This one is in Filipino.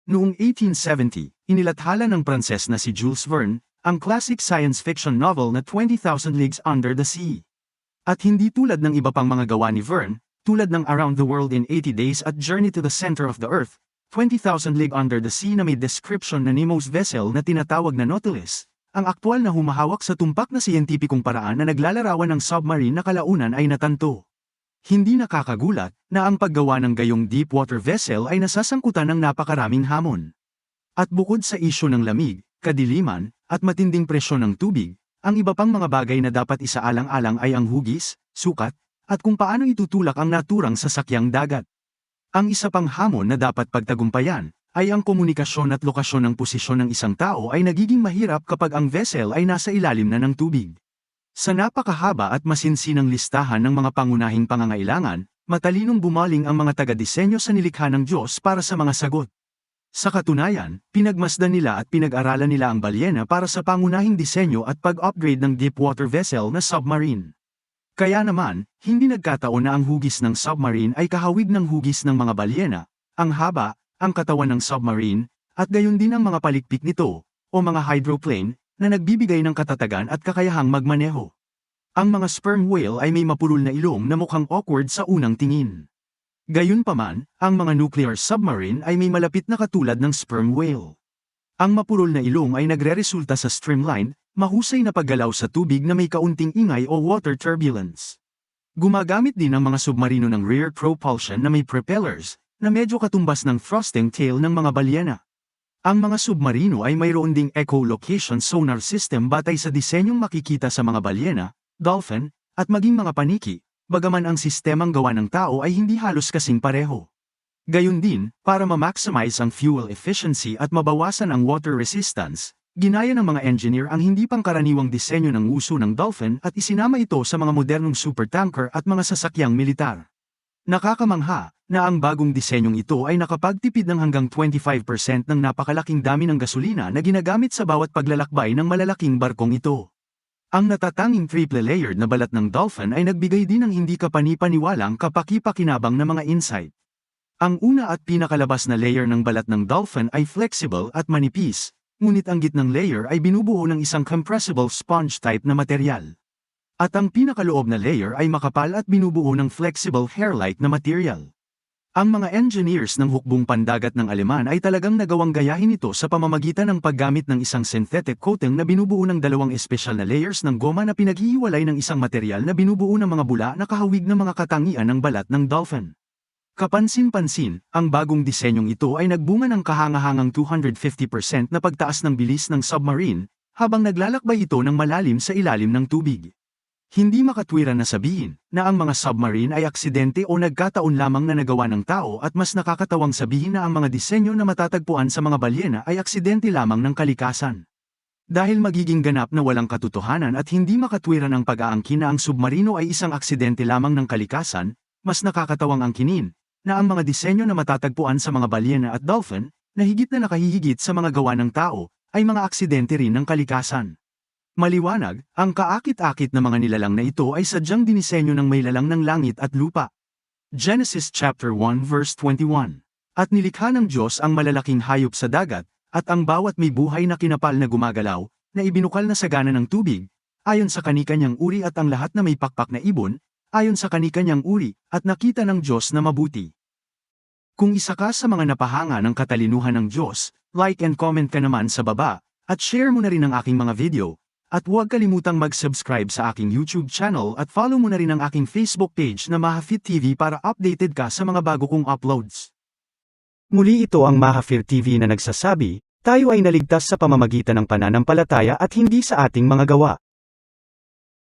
Noong 1870, inilathala ng Pranses na si Jules Verne, ang classic science fiction novel na 20,000 Leagues Under the Sea. At hindi tulad ng iba pang mga gawa ni Verne, tulad ng Around the World in 80 Days at Journey to the Center of the Earth, 20,000 Leagues Under the Sea na may description na Nemo's vessel na tinatawag na Nautilus, ang aktwal na humahawak sa tumpak na siyentipikong paraan na naglalarawan ng submarine na kalaunan ay natanto. Hindi nakakagulat na ang paggawa ng gayong deep water vessel ay nasasangkutan ng napakaraming hamon. At bukod sa isyu ng lamig, kadiliman, at matinding presyon ng tubig, ang iba pang mga bagay na dapat isaalang-alang ay ang hugis, sukat, at kung paano itutulak ang naturang sasakyang dagat. Ang isa pang hamon na dapat pagtagumpayan ay ang komunikasyon at lokasyon ng posisyon ng isang tao ay nagiging mahirap kapag ang vessel ay nasa ilalim na ng tubig. Sa napakahaba at masinsinang listahan ng mga pangunahing pangangailangan, matalinong bumaling ang mga taga-disenyo sa nilikha ng Diyos para sa mga sagot. Sa katunayan, pinagmasdan nila at pinag-aralan nila ang balyena para sa pangunahing disenyo at pag-upgrade ng deep-water vessel na submarine. Kaya naman, hindi nagkataon na ang hugis ng submarine ay kahawig ng hugis ng mga balyena, ang haba, ang katawan ng submarine, at gayon din ang mga palikpik nito, o mga hydroplane, na nagbibigay ng katatagan at kakayahang magmaneho. Ang mga sperm whale ay may mapurol na ilong na mukhang awkward sa unang tingin. Gayunpaman, ang mga nuclear submarine ay may malapit na katulad ng sperm whale. Ang mapurol na ilong ay nagreresulta sa streamlined, mahusay na paggalaw sa tubig na may kaunting ingay o water turbulence. Gumagamit din ang mga submarino ng rear propulsion na may propellers, na medyo katumbas ng thrusting tail ng mga balyena. Ang mga submarino ay mayroon ding echolocation sonar system batay sa disenyong makikita sa mga balyena, dolphin, at maging mga paniki, bagaman ang sistemang gawa ng tao ay hindi halos kasing pareho. Gayon din, para ma-maximize ang fuel efficiency at mabawasan ang water resistance, ginaya ng mga engineer ang hindi pangkaraniwang disenyo ng uso ng dolphin at isinama ito sa mga modernong supertanker at mga sasakyang militar. Nakakamangha na ang bagong disenyong ito ay nakapagtipid ng hanggang 25% ng napakalaking dami ng gasolina na ginagamit sa bawat paglalakbay ng malalaking barkong ito. Ang natatanging triple-layered na balat ng dolphin ay nagbigay din ng hindi kapani-paniwalang kapaki-pakinabang na mga insight. Ang una at pinakalabas na layer ng balat ng dolphin ay flexible at manipis, ngunit ang gitnang layer ay binubuo ng isang compressible sponge-type na material. At ang pinakaloob na layer ay makapal at binubuo ng flexible hair-like na material. Ang mga engineers ng hukbong pandagat ng Aleman ay talagang nagawang gayahin ito sa pamamagitan ng paggamit ng isang synthetic coating na binubuo ng dalawang espesyal na layers ng goma na pinaghihiwalay ng isang material na binubuo ng mga bula na kahawig na mga katangian ng balat ng dolphin. Kapansin-pansin, ang bagong disenyong ito ay nagbunga ng kahangahangang 250% na pagtaas ng bilis ng submarine, habang naglalakbay ito ng malalim sa ilalim ng tubig. Hindi makatwiran na sabihin na ang mga submarine ay aksidente o nagkataon lamang na nagawa ng tao at mas nakakatawang sabihin na ang mga disenyo na matatagpuan sa mga balyena ay aksidente lamang ng kalikasan. Dahil magiging ganap na walang katotohanan at hindi makatwiran ang pag-aangkin na ang submarino ay isang aksidente lamang ng kalikasan, mas nakakatawang angkinin na ang mga disenyo na matatagpuan sa mga balyena at dolphin, na higit na nakahihigit sa mga gawa ng tao, ay mga aksidente rin ng kalikasan. Maliwanag, ang kaakit-akit na mga nilalang na ito ay sadyang dinisenyo ng may lalang ng langit at lupa. Genesis chapter 1 verse 21. At nilikha ng Diyos ang malalaking hayop sa dagat, at ang bawat may buhay na kinapal na gumagalaw, na ibinukal na sagana ng tubig, ayon sa kanikanyang uri at ang lahat na may pakpak na ibon, ayon sa kanikanyang uri, at nakita ng Diyos na mabuti. Kung isa ka sa mga napahanga ng katalinuhan ng Diyos, like and comment ka naman sa baba, at share mo na rin ang aking mga video. At huwag kalimutang mag-subscribe sa aking YouTube channel at follow mo na rin ang aking Facebook page na Mahafit TV para updated ka sa mga bago kong uploads. Muli ito ang Mahafir TV na nagsasabi, tayo ay naligtas sa pamamagitan ng pananampalataya at hindi sa ating mga gawa.